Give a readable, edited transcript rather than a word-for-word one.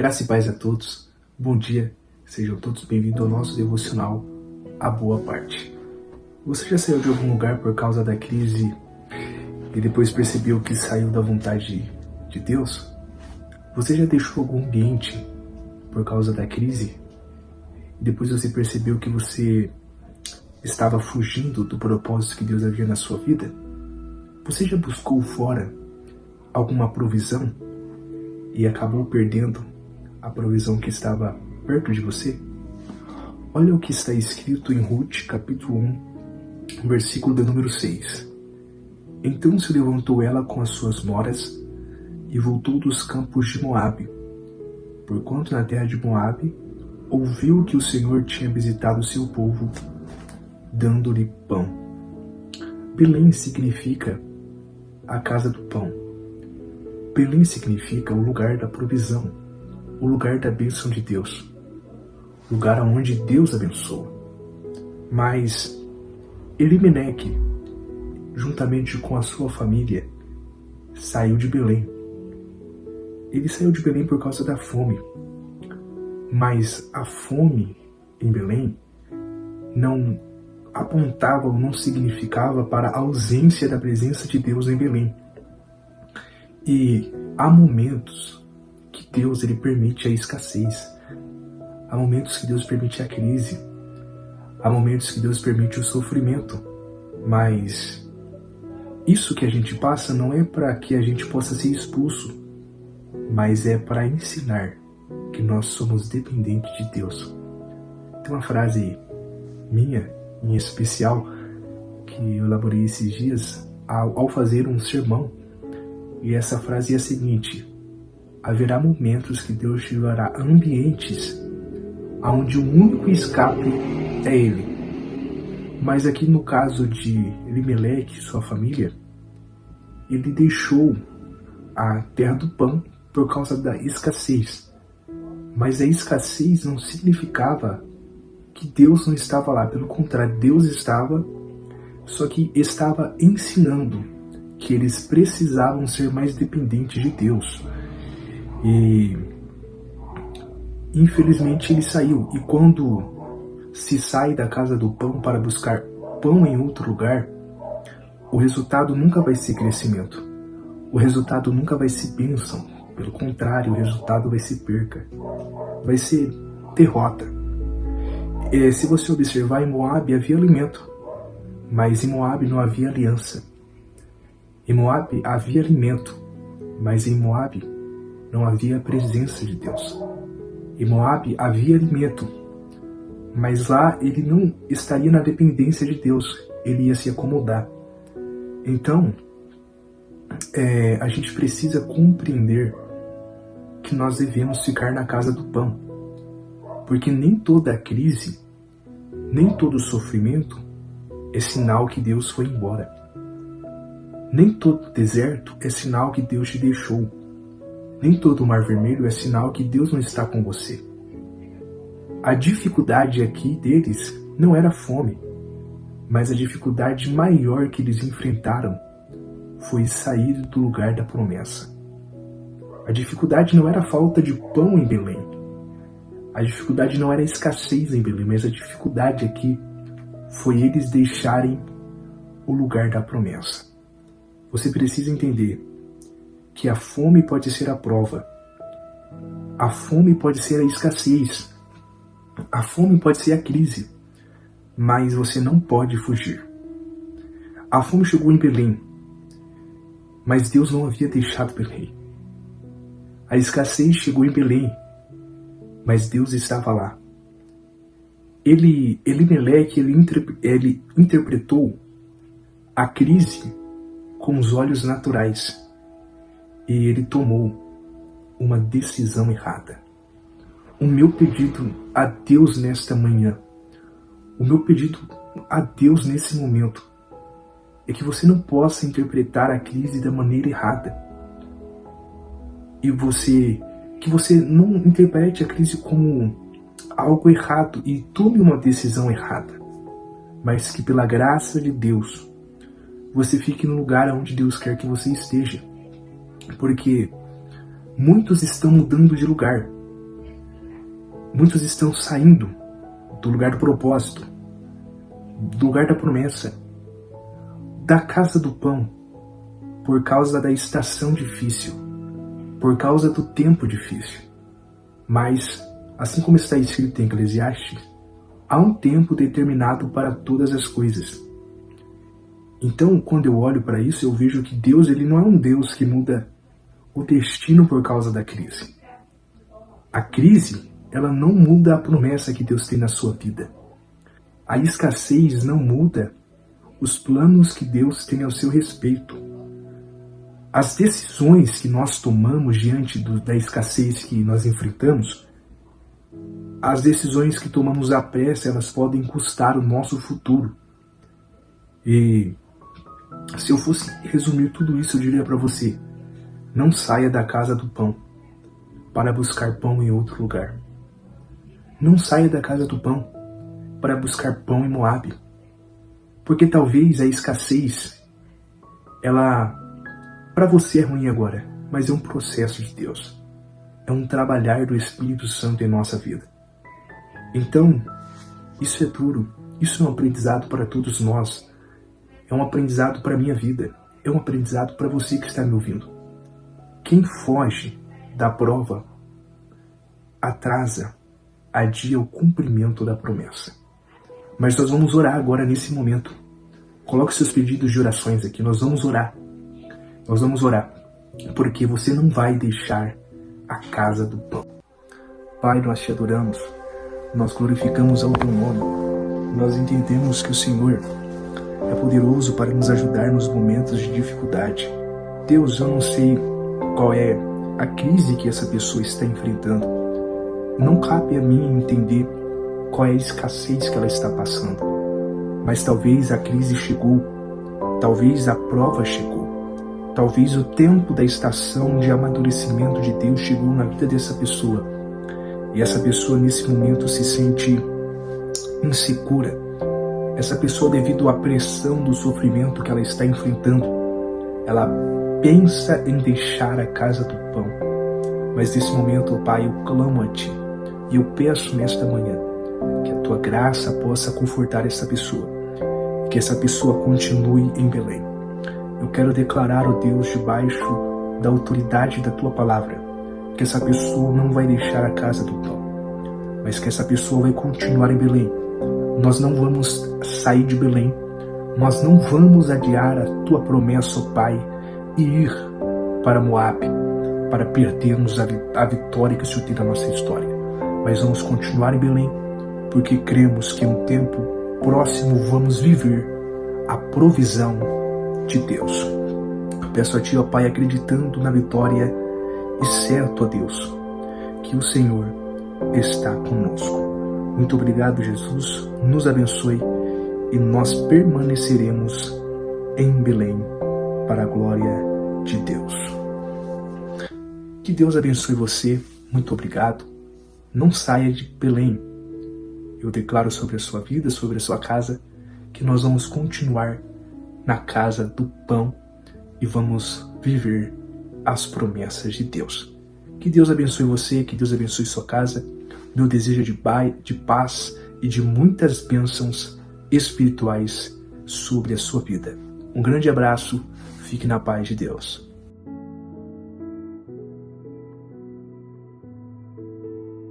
Graça e paz a todos. Bom dia. Sejam todos bem-vindos ao nosso devocional A Boa Parte. Você já saiu de algum lugar por causa da crise e depois percebeu que saiu da vontade de Deus? Você já deixou algum ambiente por causa da crise e depois você percebeu que você estava fugindo do propósito que Deus havia na sua vida? Você já buscou fora alguma provisão e acabou perdendo a provisão que estava perto de você? Olha o que está escrito em Ruth, capítulo 1, versículo de número 6. Então se levantou ela com as suas noras e voltou dos campos de Moabe, porquanto na terra de Moabe ouviu que o Senhor tinha visitado o seu povo, dando-lhe pão. Belém significa a casa do pão. Belém significa o lugar da provisão, o lugar da bênção de Deus, o lugar onde Deus abençoa. Mas Elimeleque, juntamente com a sua família, saiu de Belém. Ele saiu de Belém por causa da fome, mas a fome em Belém não apontava ou não significava para a ausência da presença de Deus em Belém. E há momentos que Deus ele permite a escassez, há momentos que Deus permite a crise, há momentos que Deus permite o sofrimento, mas isso que a gente passa não é para que a gente possa ser expulso, mas é para ensinar que nós somos dependentes de Deus. Tem uma frase minha, em especial, que eu elaborei esses dias ao fazer um sermão, e essa frase é a seguinte: haverá momentos que Deus te levará a ambientes onde o único escape é Ele. Mas aqui no caso de Elimeleque e sua família, ele deixou a terra do pão por causa da escassez. Mas a escassez não significava que Deus não estava lá. Pelo contrário, Deus estava, só que estava ensinando que eles precisavam ser mais dependentes de Deus. E infelizmente ele saiu. E quando se sai da casa do pão para buscar pão em outro lugar, o resultado nunca vai ser crescimento. O resultado nunca vai ser bênção. Pelo contrário, o resultado vai ser perca. Vai ser derrota. Se você observar, em Moabe havia alimento, mas em Moabe não havia aliança. Em Moabe havia alimento, mas em Moabe não havia a presença de Deus. Em Moabe havia alimento, mas lá ele não estaria na dependência de Deus, ele ia se acomodar. Então, a gente precisa compreender que nós devemos ficar na casa do pão, porque nem toda crise, nem todo sofrimento é sinal que Deus foi embora. Nem todo deserto é sinal que Deus te deixou. Nem todo mar vermelho é sinal que Deus não está com você. A dificuldade aqui deles não era fome, mas a dificuldade maior que eles enfrentaram foi sair do lugar da promessa. A dificuldade não era a falta de pão em Belém. A dificuldade não era a escassez em Belém, mas a dificuldade aqui foi eles deixarem o lugar da promessa. Você precisa entender que a fome pode ser a prova. A fome pode ser a escassez. A fome pode ser a crise. Mas você não pode fugir. A fome chegou em Belém, mas Deus não havia deixado Belém. A escassez chegou em Belém, mas Deus estava lá. Elimeleque, ele interpretou a crise com os olhos naturais e ele tomou uma decisão errada. O meu pedido a Deus nesta manhã, o meu pedido a Deus nesse momento é que você não possa interpretar a crise da maneira errada. E que você não interprete a crise como algo errado e tome uma decisão errada, mas que pela graça de Deus você fique no lugar onde Deus quer que você esteja. Porque muitos estão mudando de lugar, Muitos estão saindo do lugar do propósito, do lugar da promessa, da casa do pão, por causa da estação difícil, por causa do tempo difícil. Mas, assim como está escrito em Eclesiastes, há um tempo determinado para todas as coisas. Então, quando eu olho para isso, eu vejo que Deus, ele não é um Deus que muda o destino por causa da crise. A crise, ela não muda a promessa que Deus tem na sua vida. A escassez não muda os planos que Deus tem ao seu respeito. As decisões que nós tomamos diante da escassez que nós enfrentamos, as decisões que tomamos à pressa, elas podem custar o nosso futuro. E se eu fosse resumir tudo isso, eu diria para você: não saia da casa do pão para buscar pão em outro lugar. Não saia da casa do pão para buscar pão em Moabe. Porque talvez a escassez, ela para você é ruim agora, mas é um processo de Deus. É um trabalhar do Espírito Santo em nossa vida. Então, isso é duro, isso é um aprendizado para todos nós. É um aprendizado para a minha vida. É um aprendizado para você que está me ouvindo. Quem foge da prova atrasa, adia o cumprimento da promessa. Mas nós vamos orar agora nesse momento. Coloque seus pedidos de orações aqui. Nós vamos orar. Nós vamos orar. Porque você não vai deixar a casa do pão. Pai, nós te adoramos. Nós glorificamos ao teu nome. Nós entendemos que o Senhor é poderoso para nos ajudar nos momentos de dificuldade. Deus, eu não sei qual é a crise que essa pessoa está enfrentando. Não cabe a mim entender qual é a escassez que ela está passando. Mas talvez a crise chegou, talvez a prova chegou, talvez o tempo da estação de amadurecimento de Deus chegou na vida dessa pessoa. E essa pessoa nesse momento se sente insegura. Essa pessoa, devido à pressão do sofrimento que ela está enfrentando, ela pensa em deixar a casa do pão. Mas nesse momento, ó Pai, eu clamo a Ti e eu peço nesta manhã que a Tua graça possa confortar essa pessoa, que essa pessoa continue em Belém. Eu quero declarar, ó Deus, debaixo da autoridade da Tua palavra, que essa pessoa não vai deixar a casa do pão, mas que essa pessoa vai continuar em Belém. Nós não vamos sair de Belém, nós não vamos adiar a Tua promessa, ó Pai, e ir para Moabe, para perdermos a vitória que o Senhor tem na nossa história. Mas vamos continuar em Belém, porque cremos que em um tempo próximo vamos viver a provisão de Deus. Eu peço a Ti, ó Pai, acreditando na vitória e certo, ó Deus, que o Senhor está conosco. Muito obrigado, Jesus, nos abençoe e nós permaneceremos em Belém para a glória de Deus. Que Deus abençoe você, muito obrigado. Não saia de Belém. Eu declaro sobre a sua vida, sobre a sua casa, que nós vamos continuar na casa do pão e vamos viver as promessas de Deus. Que Deus abençoe você, que Deus abençoe sua casa. Meu desejo é de paz e de muitas bênçãos espirituais sobre a sua vida. Um grande abraço, fique na paz de Deus.